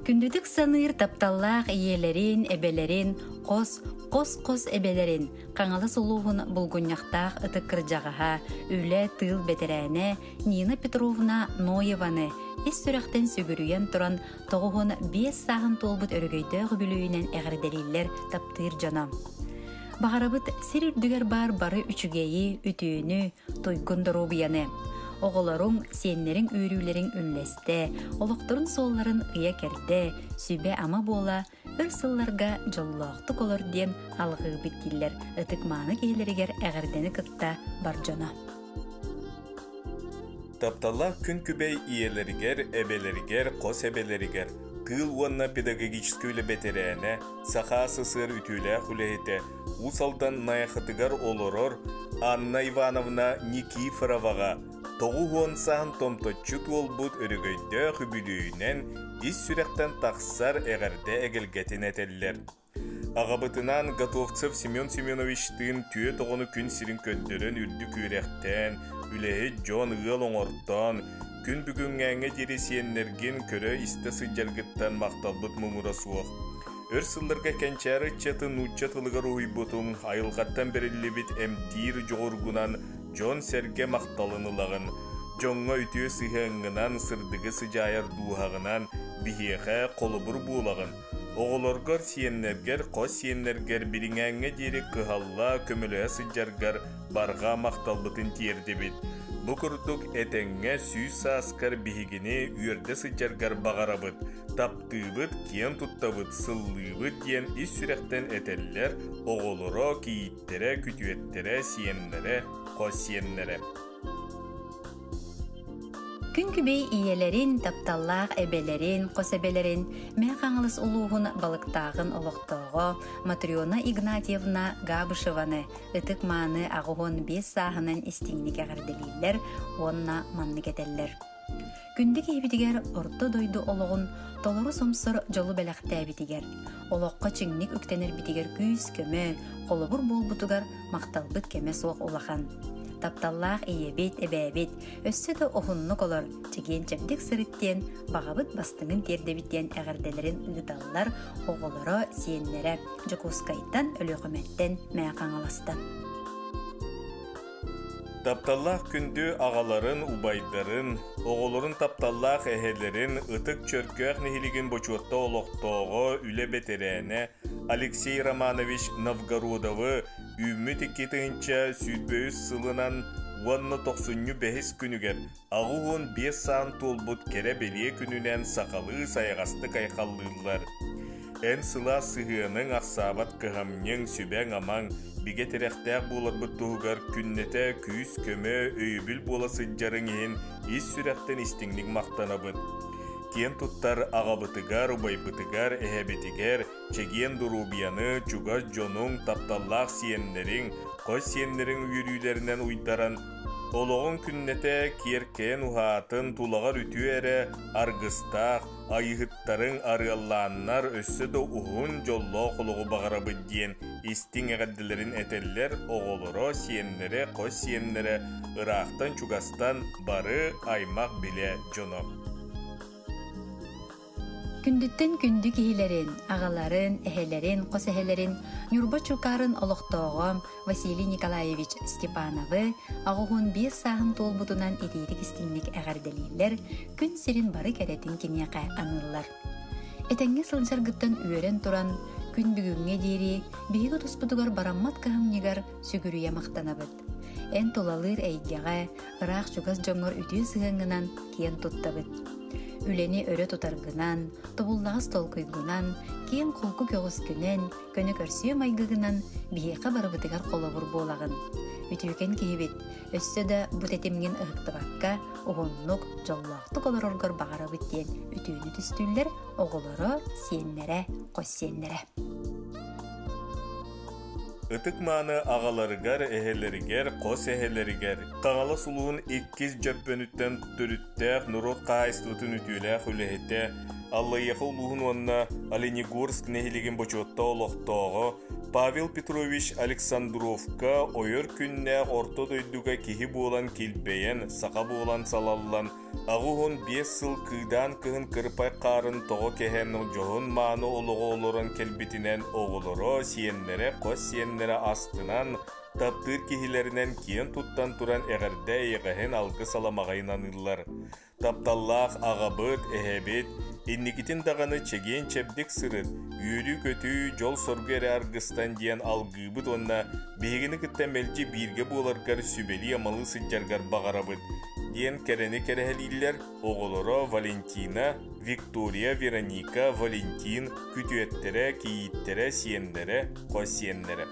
Күндүтүк саныр тапталлаах иелерин, эбелерин, кос эбелерин, каңалы сулуғын булгуньяқтаах ытык кырдьаҕаһа, үлэ тыл бетерээне Нина Петровна Ноеваны ис сүрэхтен сүгүрүйен туран тоҕуһун 5 саахын толбут өрөгөйдөөх бүлүүнен эҕэрдэриллер таптыыр дьоно. Бағарабыт сир үрдүгер бары үчүгейи, үтүүнү, тойгундору буяны. Оголорун сиеннерин үйрүүлерин үллесте, олокторун соолларын ыя керде, сүбе ама бола, өр сылларга жоллоохтук олор диэн алгыы биттиллер, ытык мааны кейлеригер эҕердени кытта бар дьоно. Тапталла күн күбей иелеригер, эбелеригер, кос эбелеригер, тыл уонна педагогический бетерээне, саха сысыр ütүүлэ хүлэхите, усалдан наяхатыгар олорор Анна Ивановна Никифоровага тоғуғын саһын томточчут олбут өрөгөйдө хүбүлүүнен ис сүректен тақсар эғерде эгелгетин этеллер. Ағабытынан Готовцев Семен Семеновичтин түйе тоғыны күн сирин көндөрөн үрдү күйректен, үлэхи Джон ыл оңортон, күн бүгүнгәңе дересиеннерген көрө исте сыджаргыттан мақталбыт мумура суох. Өр сылларга кенчары чатын уччатылыгар уйбутун айылгаттан берилибит эмтир жоғыргунан Джон серге мақталынылагын, Джонға үтіе сыхыңынан сырдығы сыжайар дуғағынан бихеқе қолыбыр булагын. Оғылоргар сиеннергер, қос сиеннергер біріңәңе дері кыхалла көміліе сыджаргар барға мақталбытын тиердебет. Бұқырдық әтәңе сүйс аскар бихигіне үйерді сыджаргар бағарабыт, таптыбыт, кен туттабыт, сыллыбыт ден ис сүректен әтәллер оғылыро кейіттере, күтуеттере, сиеннере, қос сиеннере. Күн күбей иелерин, тапталлаах эбелерин, кос эбелерин, мэ қаңылыс улуғын балықтағын олықтоғы Матриона Игнатьевна Габышеваны ытык мааны ағуғын 5 сағынан истиңник әғірделейлер, онна манны кетеллер. Күнді кейбітігер орта дойду олығын толору сомсыр жолу бәләқті әбітігер. Олыққа чыңник үктенер бітігер күйіс көмі, қолыбыр бол бұтығар мақталбыт кеме соқ олақан. Тапталлаах иебет, эбәбет, өссі да оғыннық олар, чеген чәмдік сырыттен, бағабыт бастыңын тердебіттен әғірделерін ұйыталылар, оғылары сиенлері, жүкускайттан өліғіметтен мәқаңаластан. Тапталлаах күнді ағаларын, убайдарын, оғыларын тапталлаах әхелерін ытык чөркөк нехилеген бочуатта олықтоғы үлі бетерәне Алексей Романович Новгородовы үміт екетіңча сүйтбөйіз сылынан 1995 күнігер ағуын 5 сан толбут кере белие күнінен сақалы саяғасты қайқаллылар. Ән сыла сығының ақсабат кығамнен сүбәң амаң биге терехтәк булар бұттуғығар күннете күйіс көмі өйбіл боласы жарың ең ис сүрәқтен истіңнік мақтанабыт. Кен туттар ағабытыгар, убайбытыгар, әхәбетігер, чеген дұрубияны, чугас жонуң, тапталлақ сиеннерің, қос сиеннерің үйірүйлерінен уйдаран, олығын күннете керкен ұхатын тулағар үтü әрі арғыстақ, айығыттарын арыалланнар өссі до ұғын жолло құлығы бағарабы ден истин әғадділерін әтеллер оғылыро сиеннері, қос сиеннері ырақтан чугастан бары аймақ біле жоно. Күндүттен күндү кихилерин, ағаларын, әхелерин, қос әхелерин, Нюрба чукарын олықтоғым Василий Николаевич Степановы ағуғын 5 сағын толбутунан етейдік істейнік әғарделейлер күн сирин бары кәретін кенеқә анылар. Әтәңге сылжаргыттан үйерен туран, күн бүгінге дейірі, бейгі тұспыдығар бараммат кағымнегар сүгірүйе мақтанабыд. Ән толалыр әйгеға, ырақ чугас жоңыр үтіе сығыңынан кен тұттабыд. Үлені өрі тұтарғынан, тұбыллағыз толқыйғынан, кейін қолқы көғыз күнен, көні көрсүйе майғығынан бейеқа барыбытығар қолығыр болағын. Үтіукен кейбет, өссі да бұт әтемген ұғықтыбаққа, оғынлық, жоллақтық олар орғыр бағарабыт ден үтіуіні түстүллер, оғылары, сиеннері, қос сиеннері. Ытык мааны ағаларыгар, әхелерігер, қос әхелерігер. Қағалы сұлуын 2 жөппөнүттен түріттәк нұрот қайыстығытын үтіләк үләхетті Аллайяха улуғын онна Оленегорск нехилеген бочотта олықтағы Павел Петрович Александровка ойыр күнне орто дойдуға кехи болан келбейен, сақа болан салаллан, ағуғын 5 сыл кыйдан кыхын кырпай қарын тоғы кехеннің жоғын маны олығы олырын келбетінен оғылыры сиенлері, қос сиенлері астынан таптыр кехилерінен кейін туттан туран әғірді еғахен алғы саламағайынан ұллар. Тапталлақ ағабыт, әхебет, Инникитин дағаны чеген чәбдік сырыт, үйірі көті жол соргері арғыстан дейін алғыбыт онна бейгіні кітті мәлчі бірге боларғар сүбелі амалы сыджарғар бағарабыт. Дейін кәрені кәрәхәлілер оғылыры Валентина, Виктория, Вероника, Валентин, күтуеттері, кейіттері, сиендері, қос сиендері.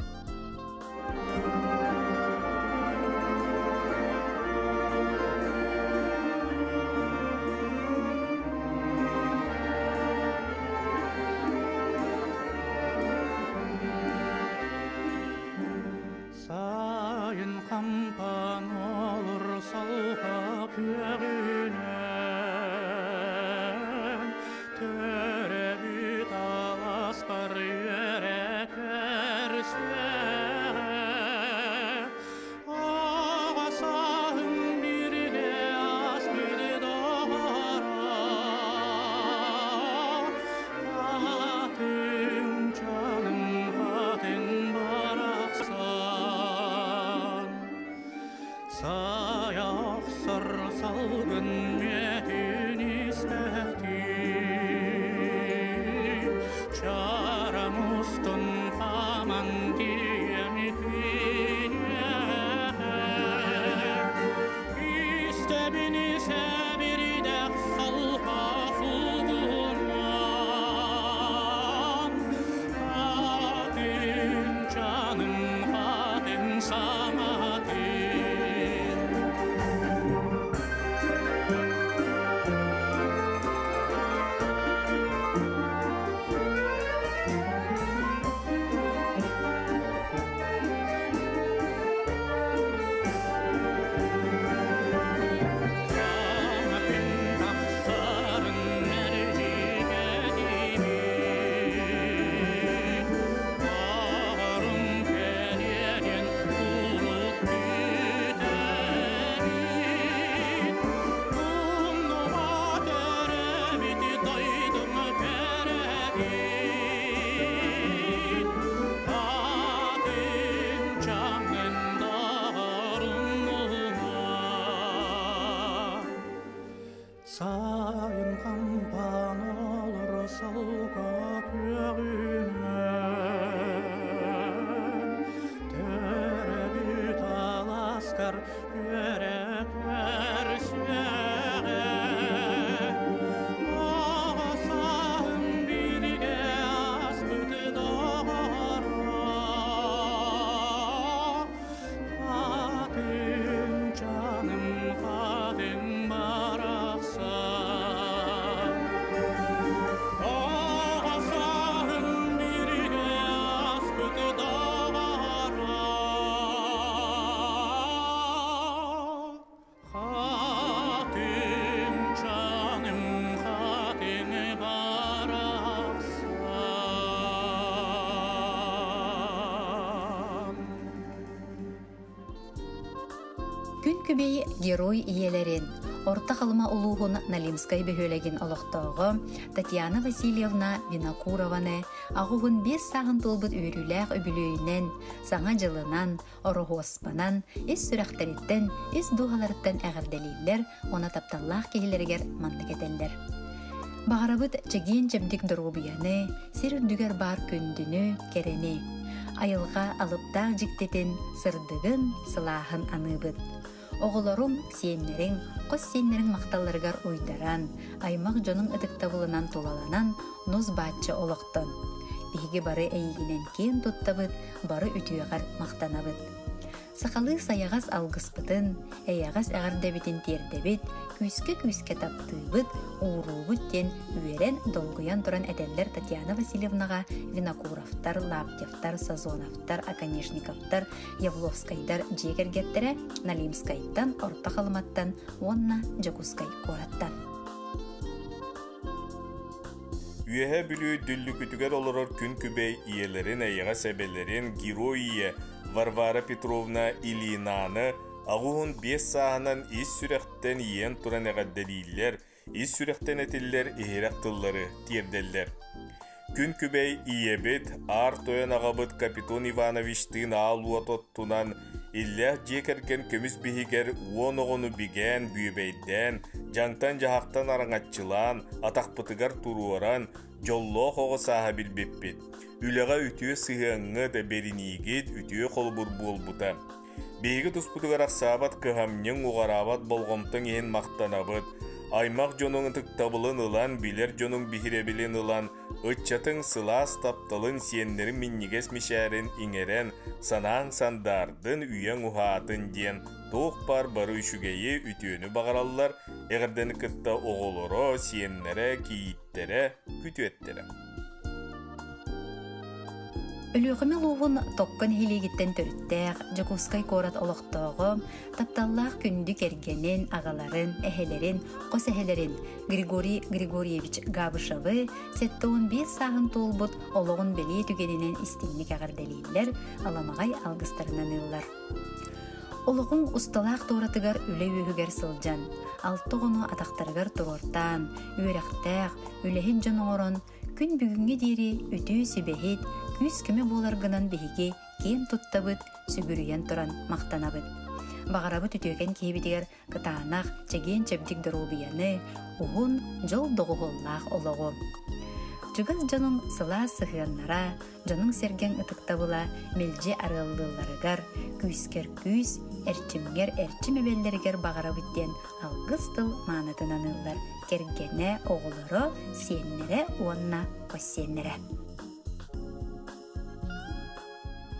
Күн күбей герой иелерин, орта қалыма улуғын Налимскай бөхөлеген олықтауғы Татьяна Васильевна Винокурованы ағуғын 5 сағын толбыт өріләқ өбілөйінен, саңа жылынан, орығы оспанан, ес сүрәқтәреттен, ес дұғаларыттан әғірделейлер, она тапталлақ кейлергер мандық етелдер. Бағарабыт чеген жемдік дұрғыбияны, сер үрдігер бар көндіні, керені, айылға алыптақ жіктетін сырдығын, сылағын аныбыт. Оғыларым сиенлерің, қос сиенлерің мақталарғар ойдаран, аймақ жоның ыдықтабылынан толаланан, нұз бачы олықтын. Бейге бары әйгінен кен тұттабыт, бары үтіғар мақтанабыт. Сақалы саяғас алғыспытын, әяғас әғардабетін тердебет, күске таптыбыт, уырубыт тен үйерен долгуян тұран әдәллер Татьяна Васильевнаға Винокуровтар, Лаптевтар, Сазоновтар, Аконешниковтар, Явловскайдар жегергеттері Налимскайттан, орта қалыматтан, онна Жакускай кораттан. Üyehe bülü düllükütüger olurur kün kübey iyelerin ayağa sebelerin Giroiye Varvara Petrovna Ilinanı ağuhun 5 sahanan is sürekten yiyen turan eğaddeliler, is sürekten etiller ihiraktılları tirdeller. Kün kübey iyebet, toyan ağabıt Kapiton Ivanovich tığın ağluat ottunan İllah jekerken kömüs bihiger uonoğunu bigen büyübeyden, jangtan jahaktan araŋatçılan, atakpıtıgar turuoran, jolloq oğu sahabil beppet. Üleğa ütüye sığıŋı da berinigit, ütüye kolbur bolbuta. Beygi tuspıtıgarak sabat kıhamnyın uğarabat bolğomtan ehen maqtanabıt. Aymaq jonun ıtık tabılın ılan, biler jonun bihirebilin ılan, ıtçatın sılas taptalın siyenlerin minniges mişärin iŋeren, sanağın sandardın üyen uhatın diyen toğuk barı üşügeyi ütüyünü bağırallar, eğerden kıtta oğuloro, siyenlere, kiyittere, kütüettere. Ölüğüme luğun tokkun hiligitten törüttəq, Jakuskay korat oloqtoğum, taptallaq kündük ergenin, ağaların, ehelerin, qos ehelerin, Grigori Grigorievich Gabışavı, settoğun 5 sahın tolbut, oloğun beli tügeninin istinlik ağır deliller, alamağay algıstarından ıllar. Oloğun ustalaq toratıgar üle ühüger sılcan, altıgonu ataqtarıgar turortan, üyreqtaq, ülehin janoğurun, gün бүгүнгө дири үтүү сүбехит, күз көмө боларгынан беһиги кен туттабыт, сүгүрүйен туран мактанабыт. Багарабыт үтөген киебитигер кытаанах чеген чебдик дорубияны, угун жол догуголлах ологу. Жыгыз жаның сыла сыхыяннара, жаның серген ытыктабыла мелже арыллыларыгар, күскер күз, эрчимгер эрчимебеллеригер багарабыттен алгыс тыл маанытынан ыллар. Кергене оғылыры сеннере онна көссеннере.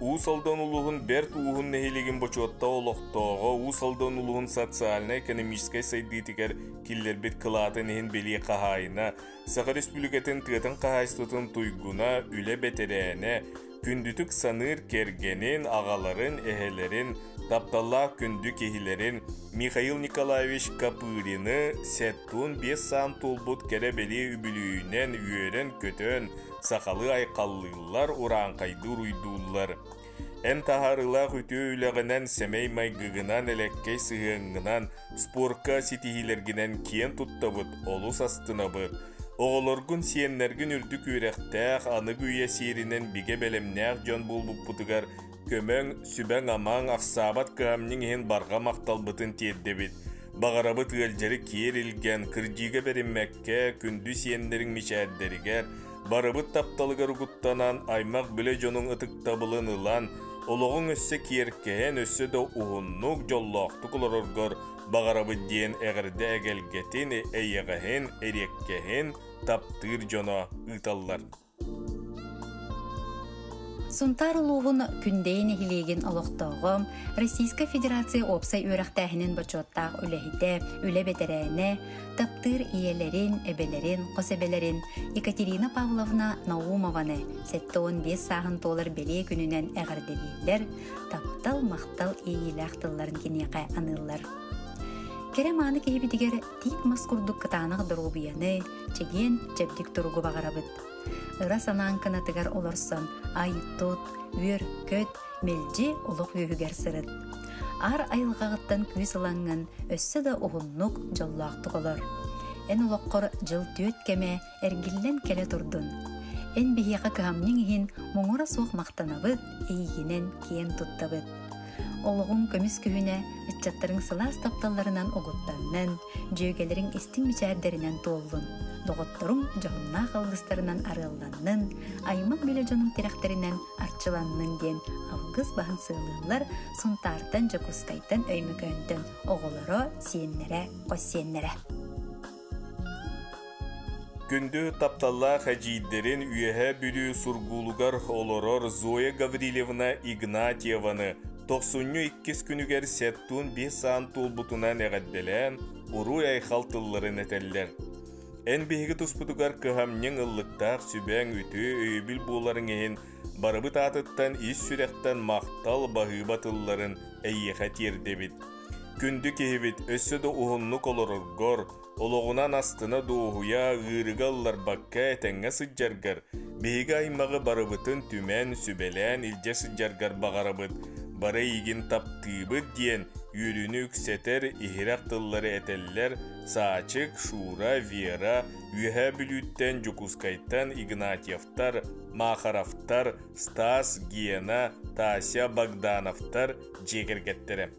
Усалдан улуғын бәрт уғын нәхелеген бочуатта олықтауға, усалдан улуғын социально-экономическай сайдытигер киллербет кылатын ехін беле қағайына, Сақа Республикатын тыгатын қағайстытын туйгуна үле бетерәне, күндүтік саныр кергенин, ағаларын, эхелерин, тапталла күндү кехилерин Михаил Николаевич Капырины сәттун 5 сан толбут керебели үбілүйінен үйерен көтөн сақалы айқаллылар уранқайдыр уйдулар. Ән тахарылақ үті үйләғінен сәмей майгығынан әлеккей сығыңынан спорка сетихилергінен кен туттабыт, олус астынабыт. Оғылыргын сиеннергін үрдік үйрәқтәқ анығы үйе серінен биге бәлемнәқ жон болбуп бұтығар көмөң сүбәң амаң ақсабат кәмнің ен барға мақталбытын теддебет. Бағарабыт ғылжары кер илген кіржиге беріммәкке күнді сиеннерің мишәддерігер, барыбыт тапталығыр құттанан аймақ біле жоның ытық табылын ылан, олығың өссі керккен өссі де ұғыннық жоллақты құлырырғыр, бағарабыт дейін әғірді әгелгетін әйеғіхін, әреккехін таптыр жона ұталлар. Сунтар улуғын күндейін хилеген олықтауғым, Российская Федерация опсай өріқтәхінің бачуаттақ үләхіде, үлә бетерәне, таптыр иелерін, әбелерін, қосебелерін Екатерина Павловна Наумованы 7-15 сағын толар беле күнінен әғірделейлер, таптал-мақтал иеләқтыларын кенеқай анылар. Керем аны кейбідігер тик маскурдық кытанық дұрубияны, чеген чәбдік тұруғы бағарабыд. Ыра санаан кынатыгар олорсон, ай тот, үөр, көт, мелжи олық өйігер сырыд. Ар айылғағыттан күйс ылаңын өссі да оғыннық жоллақтық олар. Эн олыққыр жыл төт кеме әргілден келе тұрдын. Эн бейеға кығамның ехін мұңыра соқ мақтанабыд, эйгенен кен туттабыд. Олығын көміс күйіне үтчаттырың сылас тапталарынан оғыттаннан, жөгелерің істің мечәрдерінен толдun. Доғыттырың жоғынна қалғыстарынан арылланнын, аймақ біле жоның теректерінен арчыланнын ден алғыз бағын сığılылар сұнтартын Жакускайтын өймі көнтін оғылыры сиеннере, қосиеннере. Күнді тапталла хәжиддерін үйеhe бүрі сургулугар олорор Зоя Гаврилевна Игнатьеваны 92 күнігер сәттун 5 саан толбутунан әғадделен ұруй айқалтылларын әтәллер. Ән бейгі тұспытугар көхамнен ұллықтақ сүбәң үті өйбіл боларын ехін барыбыт атыттан ис сүрәқтан мақтал бағыбатылларын әйеға тердебіт. күндү кehibit өссө да уһуннук олороргор, ологунан астына дууһуя ырыгаллар бакка этеңге сыджаргар, биһиги аймагы барыбытын түмен сүбелен илже сыджаргар багарабыт, бары игин таптыыбыт диен үйрүнү үксетер ихирак тыллары этеллер Саачык, Шура, Вера, үйһэ бүлүүттен Жукускайттан Игнатьевтар, Махаровтар, Стас, Гена, Тася, Богдановтар жегергеттері.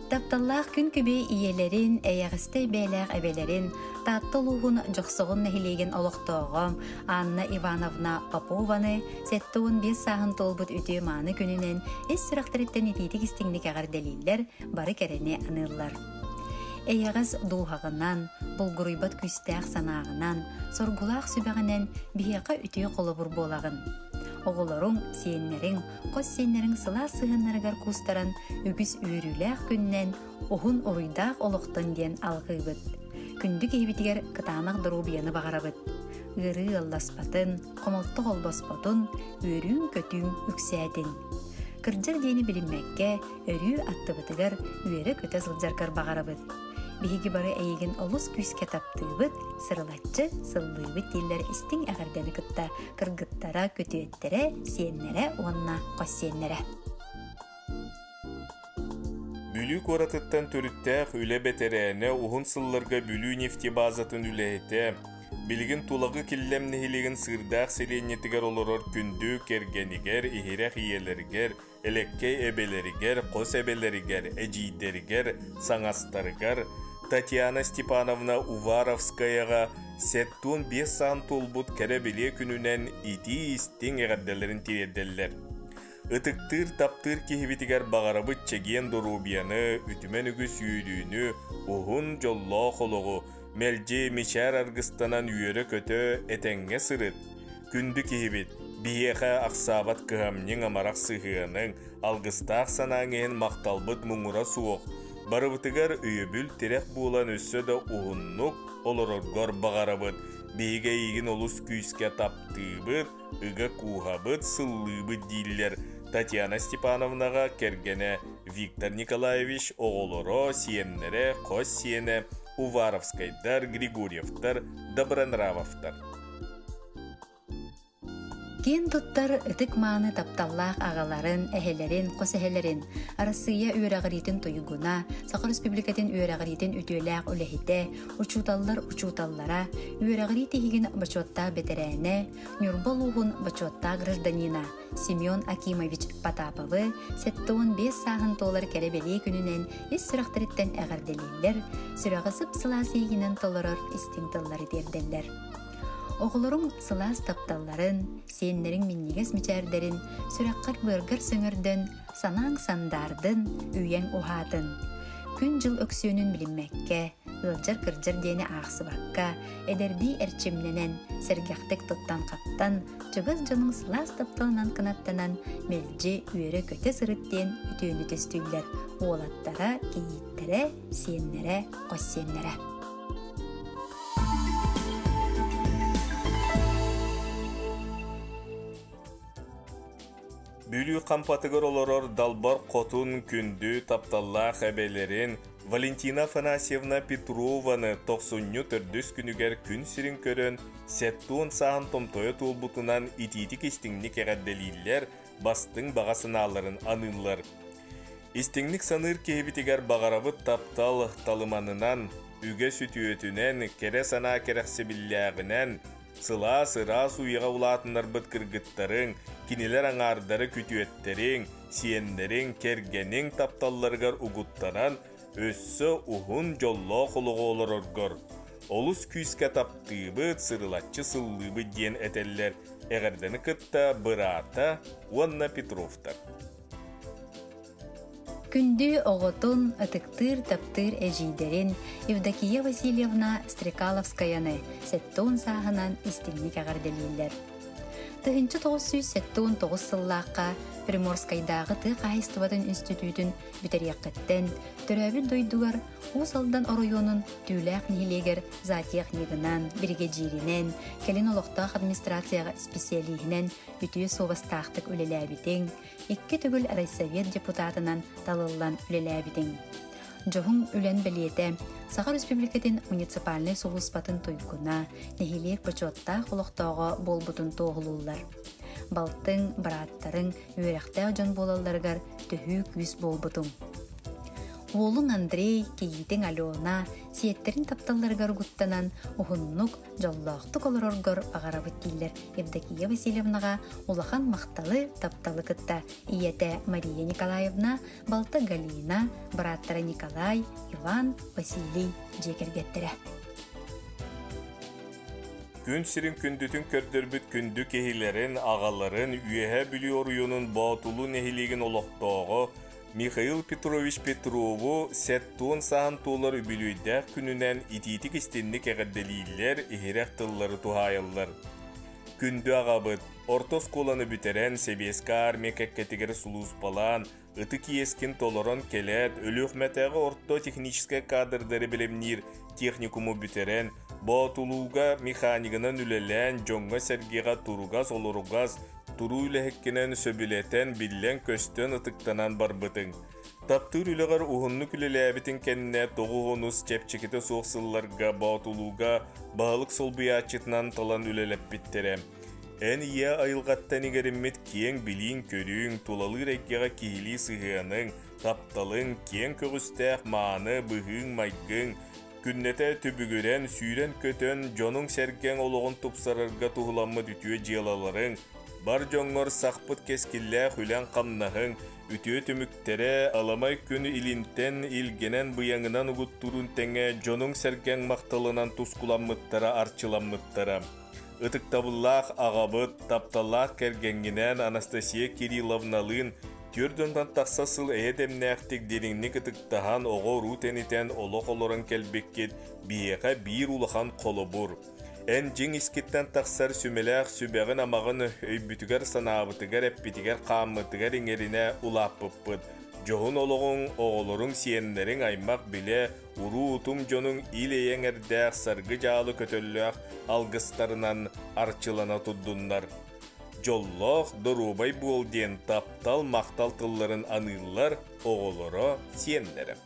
Тапталлах күн күбей иелерин, әйәғістэй бәйләғ әбелерин, таттылуғын жоқсығын нәхилеген олықтоғым Анна Ивановна Попованы сәттуын 5 сағын толбыт үті маны күнінен әс сұрақтырыттен ететік істіңдік ағар дәлелер бары кәріне анылар. Әйәғіз дұлғағынан, бұлғырыйбат күстәқ санағынан, соргулақ сүбәғінен бияқа үті қолы бұр болағын. Оғыларың, сиеннерің, қос сиеннерің сыла сығынларығар кустаран үгіз үйріләқ күннен оғын оруйдақ олықтын ден алғыбыт. Күнді кейбітігер қытанық дұру бияны бағарабыт. Үрі алласпатын, қомылтық олбаспатын, өрін көтің үксәдін. Кырджар дені білінмәкке, өрі аттыбытығар үйері көті сылджаркар бағарабыт. Биһиги бары әйеген олус күске таптыыбыт, сырылатчы, сыллыыбыт диллер истиң әғардені кытта кыргыттара, көтүеттері, сиеннері, онна қос сиеннері. Бүлі қораtıttan төріттәқ үлі бәтерәне уғын сылларға бүлі нефти базатын үләйті, білгін тулағы киллем нехилеген сырдақ селенетігер олорор күнді кергенігер, ихирәқ иелергер, элеккей эбелеригер, қос эбелеригер, әжейдергер, саңастаргар, Татьяна Степановна Уваровскаяға сәттуын 5 саан толбут кәрәбеле күнінен ити истің әғаддаларын тиредделлер. Itыктыр таптыр кехибитигер бағарабыт чеген дорубияны, үтімен үгіс үйдүйіні, уғын жолло қолығы, мәлже мечар аргыстанан үйері көті әтәңге сырыт. Күнді кехибит, биеға ақсабат кығамнен амарақ сығыының, алғыстақ санаңен мақталбыт мұңыра суық. Барыбытыгар үйөбүл терек буолан өссө да уғыннук олороргор бағарабыт, бейге егін олус күйіске таптыбыт, ыға куғабыт, сыллыбыт дейлер. Татьяна Степановнаға кергене Виктор Николаевич оғолоро сиеннере қос сиене Уваровскайдар, Григорьевтар, Добронравовтар. Кен туттар ытык мааны тапталлаах ағаларын, әхелерин, қос әхелерин, арасыя үйрағыритин тойугуна, Сақыр Республикатын үйрағыритин үтөләқ үләхите, учуталлара, үйрағырити хигин бачотта бетерәне, Нюрбал уғын бачотта гражданина Семен Акимович Потаповы, сәттуын 5 сағын толар кәребелей күнінен ес сүрақтырыттен әғарделейлер, сүрағысып сыласы егінен толырыр истинтыллары дерделер. Оғылырың сылас тапталларын, сеннерің миннегес мечәрдерін, сүраққар бұргыр сөңірдін, санаң сандардың, үйен ұхатын. Күн жыл өксөнін білінмәкке, ылжыр-кыржыр дені ақсы баққа, әдерді әрчімненен, сәргәқтік тұттан қаптан, жүгіз жылың сылас тапталынан қынаттанан, мәлже үйері көте сырыттен үтөні төстүйлер, оғылаттара, кейіттері, сеннері, қос сеннері. Бүлі қампатығыр олорор далбар қотун күнді тапталла әбелерін Валентина Афанасьевна Петрованы 94 күнігер күн сирин көрін сәттуын сағын томтойы толбутынан ититік істіңнік әғадделейлер бастың бағасын алырын анылар. Истіңнік саныр кейбітігер бағарабыт таптал талыманынан, үге сүті өтінен, кере сана керексе білләғінен, сыла сыра суйыға улатынар бұт кіргіттарың, кинелер аңардары күтуеттерің, сиендерің, кергенің тапталларғар ұғыттанан, өссі ұғын жолло қолығы олар орғыр. Олыс күйіске таптыбыт, сырылатчы сыллыбы ден әтеллер, әғірдені күтті Бырата, Уанна Петровтар. Күнді оғытын ытыктыр таптыр әжейдерін Евдокия Васильевна Стрекаловскаяны сәттуын сағынан истинник ағарделейлер. Тыгынчы 979 сыллаққа Приморскайдағы тық айыстывадын институтын бүтерияқыттен, түрәбі дойдуғар ұсалдан оройонын түйләқ нелегер затияқ негінан, бригадиринен, кәлін олықтақ администрацияға специалихінен үтіе совастақтық үлеләбітің, 2 түгіл райсовет депутатынан талылан үлеләбітің. Жоғын үлен білеті, Сақар Республикатын муниципальный соғыспатын тойгуна, нехилек бачоттақ олықтауға болбутын тоғылулар. Балтың, бараттарың, үйрәқтәу жон болаларғар түхі күз болбутың. Олың Андрей, кейітің Алена, сиеттерін тапталарғар ғуттанан, ұғыннық, жоллақтық оларорғар ағарабыт кейлер Евдокия Васильевнаға улахан мақталы тапталы кытта иеті Мария Николаевна, Балта Галина, бараттары Николай, Иван, Василий жекергеттері. Күн сирин күндүтін көрдірбіт күнді кехилерін, ағаларын, үйеhe бүлі орuyunun батулу нехилеген олықтауғы Михаил Петрович Петрову сәттуын сахан толар үбілүйдәк күнінен ититік істенlik әғадделейлер ихирәк тыллары тухайылар. Күнді ағабыт, ортос қоланы бүтерен Себесқа армия кәккетігер сулус балан, ыты киескін толорон келет, өлі өкметәгі орто техническа кадрдары білемнер техникуму бүтерен, Батулуга механикынан үлелән, жоңға сәргеға туругаз олоругаз, туру үләхеккенен сөбілетен біллән көстен ытықтанан барбытың. Таптыр үліғар ұғынны күлеләбітін кәніне тоғы ғонус чәпчекеті соқсылларға Батулуга бағылық сол бұячетінан талан үлеләп біттерем. Эн ия айылғаттан игериммит кең билиин көрүүң тулалы реккеға кихили сыхыаның, тапталың, кең көгістәқ мааны, бұхың, майгың, күннете түбігірен, сүйрен көтөн, жонун сәрген олығын тупсарырға туғыламмы дүтüе жиялаларың, бар жоңғор сақпыт кескіллә хүлән қамнағың, үтüе түміктере аламай күні илинтен илгенен бұяңынан ұғыттурун тәңе жонун сәрген мақталынан тускуламмыттара, арчыламмыттара. Ытыктабыллах ағабыт, тапталлах кәргенгінен Анастасия Кирилловналын түрдіңден тақсасыл әдемнәқтік деріңнік ытыктахан оғы рутенітен олық олырын кәлбеккет бияға бір улахан қолы бұр. Ән жың искеттен тақсар сүмеләқ сүбәғін амағын өйбүтігер санабытыгер әппетігер қаммытыгер еңеріне улаппыппыд. Жоғын олығын оғылырың сиенлерің аймақ біле, уру ұтым жоның илейен әрдәқ сарғы жалы көтөлләқ алғыстарынан арчылана тұддынлар. Жоллоқ дұрубай болден таптал мақтал тылларын анылар оғылыры сиенлері.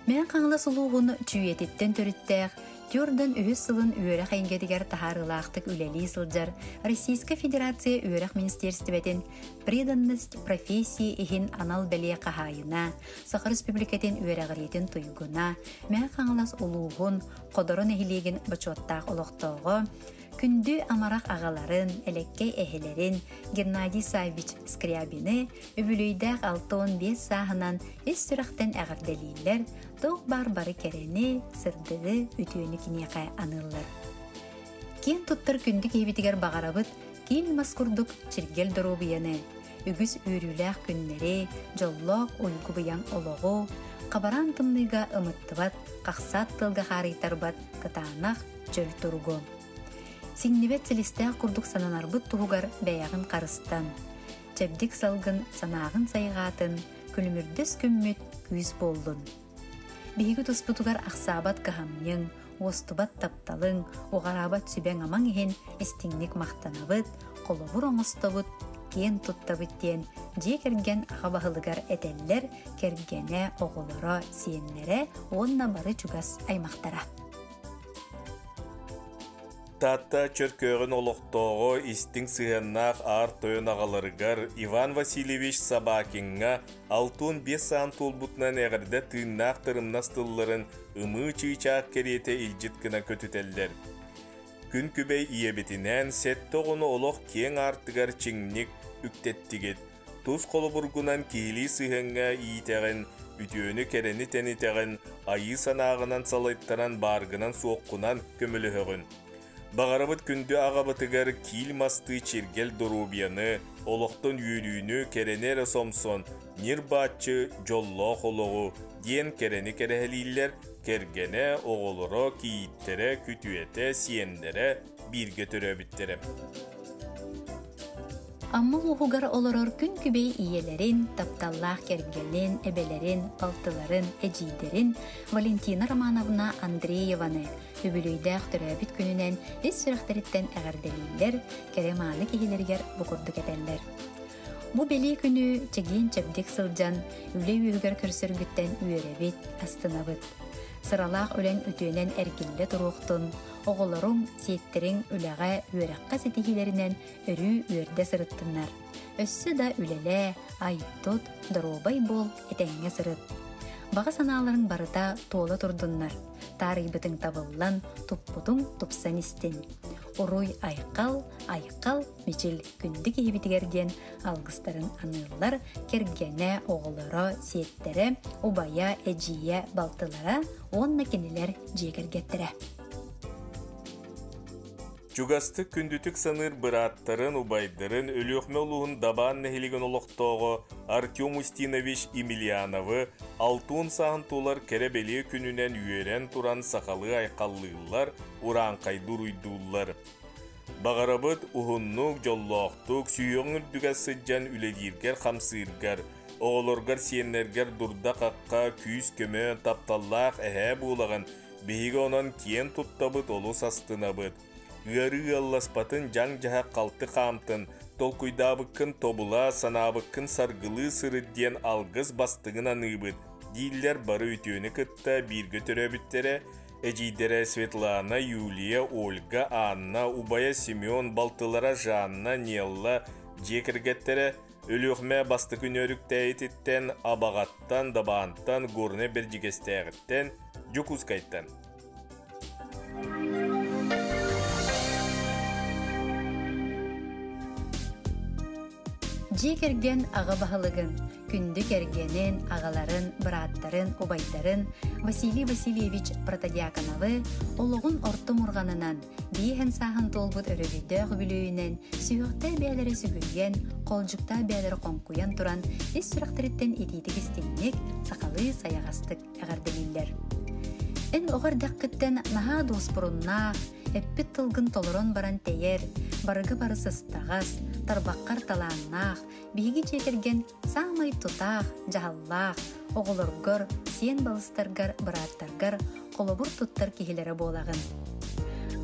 Мен қаңла сұлуғын чүйететтен төріттәқ, Түрден өз сылын үйерек әйнгедігер тахарылақтық үләлі сылжар Российская Федерация үйерек министерстветін преданность профессии ихин анал бәле қағайына, Сақыр Республикатын үйерегіретін тұйгына, мен қаңлас ұлуғын, қодырын әхілеген бачуаттақ ұлықтығы, күнді амарақ ағаларын, әлеккей әхелерін Геннадий Савич Скрябины өбілейдәқ 6-15 сағынан ес сүрақтен әғірделейлер, Тоқ бар-бары керені, сырдығы, үтіөні кинеқай анылыр. Кен тұттыр күнді кейбетігер бағарабыт, кел маскурдук чиргел дорубияны, үгіз үйріләқ күннері, жоллоқ ойгу бұян олығы, қабаран тымныға ымыттыбат, қақсат тылға қаритарбат, кытанақ жөл тұрғы. Сигнебет селестәқ құрдық сананарбыт тұғығар бәяғын қарыстан. Чәбдік салғын санағын сайғатын, күлмірдіс күммет күйіз болдың. Бейгі тұспытығар ақсабат қағамның, остубат тапталың, оғарабат сүбәң аман ехен істіңнік мақтанабыт, қолыбыр оңыстабыт, кен тұттабыттен, же керген аға бағылығар әтәлілер, кергене оғылыра сиенлері, онна бары чугас аймақтара. Татта чөркөғін олықтоғы истің сығаннақ ар тойын ағаларығар Иван Васильевич Собакинға 6-5 саан толбутнан әғірді тыыннақ тырымнастылларын ымы чыйчақ кереті илжіткіна көтітелдер. Күн күбей иебетінен сәттоғыны олық кен артығар чыңнік үктеттігет. Тұз қолы бұргунан кейлі сығанға ийтәғін, үтіөні керені тәнітәғін, айы санағынан салайттаран барғынан соққынан көміліғын. Бағарабыт күнді ағабытығар кил масты чергел дорубияны, олықтың үйрүйіні керенері сомсон, нир батчы жоллоқ олығы, ден керені керәлілер, кергене оғылыры кейіттері, күтуеті, сиендері, бірге түрі біттері. Аммыл оғығар олырыр күн күбей иелерін, тапталлақ кергенін, әбелерін, алтыларын, әжейдерін Валентина Романовна Андрееваны өбілүйдәқ түрәбіт күнінен ес сүріқтеріттен әғарделейлер, кереманы кейлергер бұқырды кәтәлдер. Бұ белей күні чеген чәбдек сылжан, үлі үйіргер күрсіргіттен үйеребет, астынабыт. Сыралақ өлен үтуенен әргелі тұруқтын, оғылырың сеттерің үләға үйераққа сетихилерінен өрі үйерді сырыттынар. Өссі да үлелі, айттут, дұробай бол, етәңе сырыт. Баға саналарын барыта толы тұрдынар. Тарибытың табыллан, тұппудың тұпсан істен. Уруй айқал, мечіл күнді кейбітігерден алғыстарын анылар, кергене оғылары, сеттері, убая, әжие, балтылара, онна кенелер жегергеттірі. Чугасты күндүтік саныр бұраттарын, убайдарын, өліқме олуғын дабан нәхелеген олықтоғы Артем Устинович Емельяновы 6 сағын толар кәребелі күнінен үйерен туран сақалы айқаллығылар, уран қайдыр үйдулар. Бағарабыт ұғыннық, жоллоқтық, сүйең үрдігі сыджан үледергер қамсыргар, оғылыргар сиенлергер дұрда қаққа күйіз көмі тапталлақ әхә болағын, бейгі онан кен тұттабыт олу састынабыт. Гары алласпатын жаң жаға қалты қамтын, толкуйдабықын тобула, санабықын саргылы сырыдден алғыз бастығын аныбыт. Дейлер бары үтіөні кытта біргі түрәбіттері, әжейдері Светлана, Юлия, Ольга, Анна, Убая, Семен, Балтылара, Жанна, Нелла, жекіргеттері, өліғме басты күн өріктәйетіттен, абағаттан, дабаанттан, горны бір жігестәғіттен, жүкузкайттан. Же керген аға бағылығын, күнді кергенін, ағаларын, бұраттарын, обайдарын Василий Васильевич Протодиаконовы олығын ортым ұрғанынан, бейхен сағын толбыт өрігіді құбілуінен, сүйіқті бәлері сүгілген, қолжықта бәлері қонқуян тұран, ес сүріқтеріттен ететік істеннек, сақалы саяғастық әғарделейлер. Ән оғырдақ күттен наға дос бұрынна, әппет тылғын толырон баран тәйер, барығы бары сыстағас, тарбаққар таланнақ, бейгі жекерген саңмай тұтақ, жағаллақ, оғылырғыр, сен балыстарғар, бұраттарғар, қолыбыр тұттар кехелері болағын.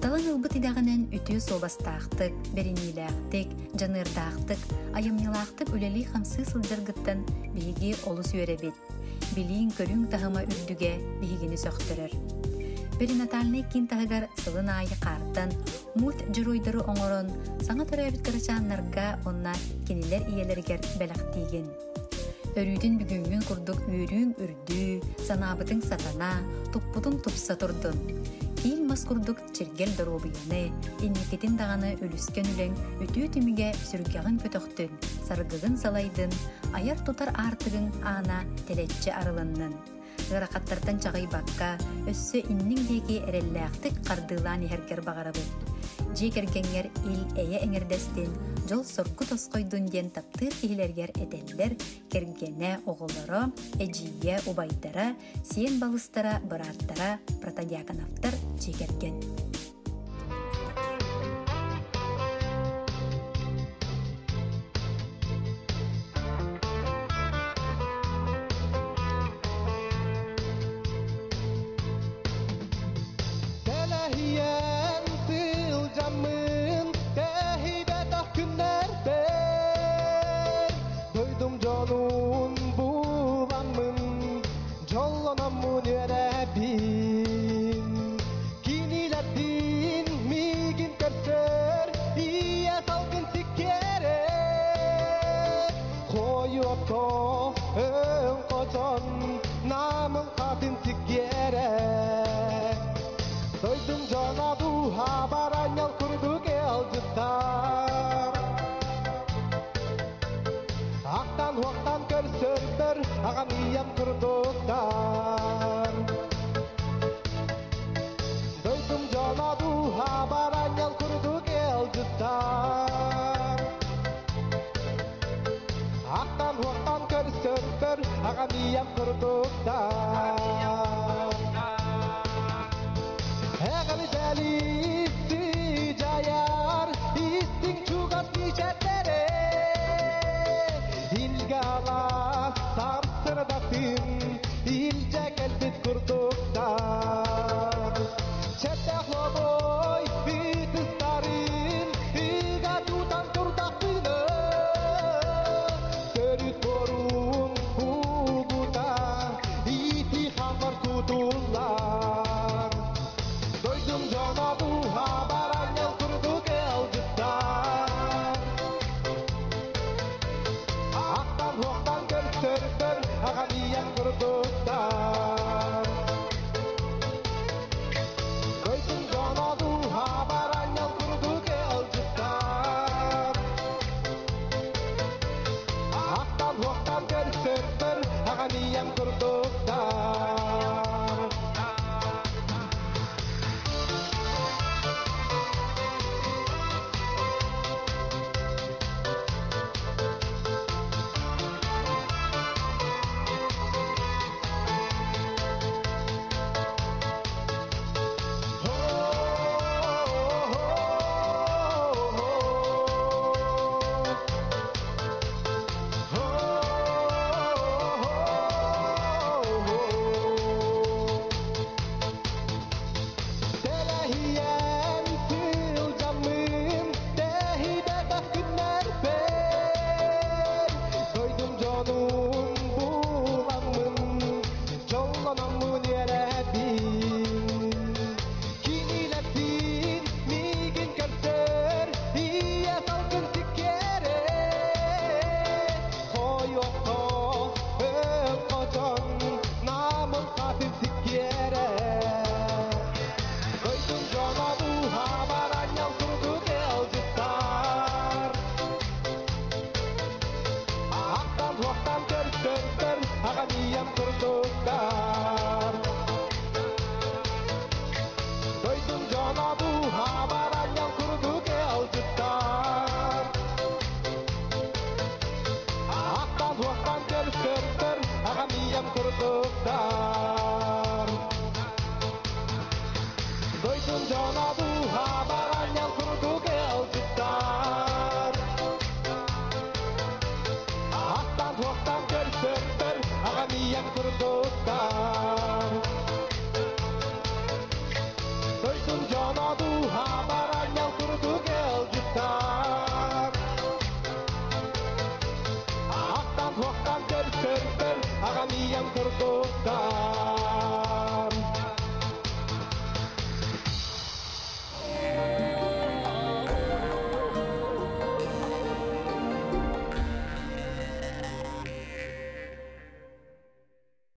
Талан ылбыт идағынан үті собастақтық, беренилақтық, жанырдақтық, айымнилақтық үлелі қамсы сылдырғыттан бейгі олыс үйеребет. Билиин көрүң тахыма үрдүге бейгini сөқтірір. Перинатальный кин тахыгар сылын айы қартан, мульт жыройдары оңорон, саңа төрәбіт қарачанларға онна кенелер иелергер бәліқтейген. Өрүйдің бүгінген күрдік үйрің үрді, санабытың сатана, тұппудың тұпса тұрдын. Ил маскурдук чергел доробияны, иннекетин дағаны өліскен үлен үтүү түміге сүргеғын көтөқтін, саргығын салайдын, аяр тутар артығын ана телетчі арылыннын. ырақаттартан чағай баққа, өссі иннің деге әрелләқтік қардылан ехергер бағарабы. Жекергенер ил әйе әңірдестен, жол сорку тосқойдun ден таптыр кейлергер әдәллер, кергене оғылары, әжие убайдара, сен балыстара, бұраттара, протодиаконавтар жекерген. Agamiyam kurduktan Doydum cana duha baranyal kurduk elcuttan Aktan huaktan körsöntör Agamiyam kurduktan Egami delisi cayar İsting çugas nişetlere İlgala Samsıradatin İlce gelbit kurduktan Çeteklo boy bitistarin İlga tutan kurdakını Körüt korun hubuta İti hamar kudullar Doydum cana duha baranyal kurduk elcuttan Aktan huaktan körsöntör Agamiyam kurduktan Doydum cana duha baranyal kurduk elcuttan Aktan huaktan körsöntör Agamiyam kurduktan Agamiyam kurduktan Doydum cana duha baranyal kurduk elcuttan Aktan huaktan körsöntör Agamiyam kurduktan Doydum cana duha baranyal kurduk elcuttan Aktan huaktan körsöntör Agamiyam kurduktan Doydum cana duha baranyal kurduk elcuttan Aktan huaktan körsöntör Agamiyam kurduktan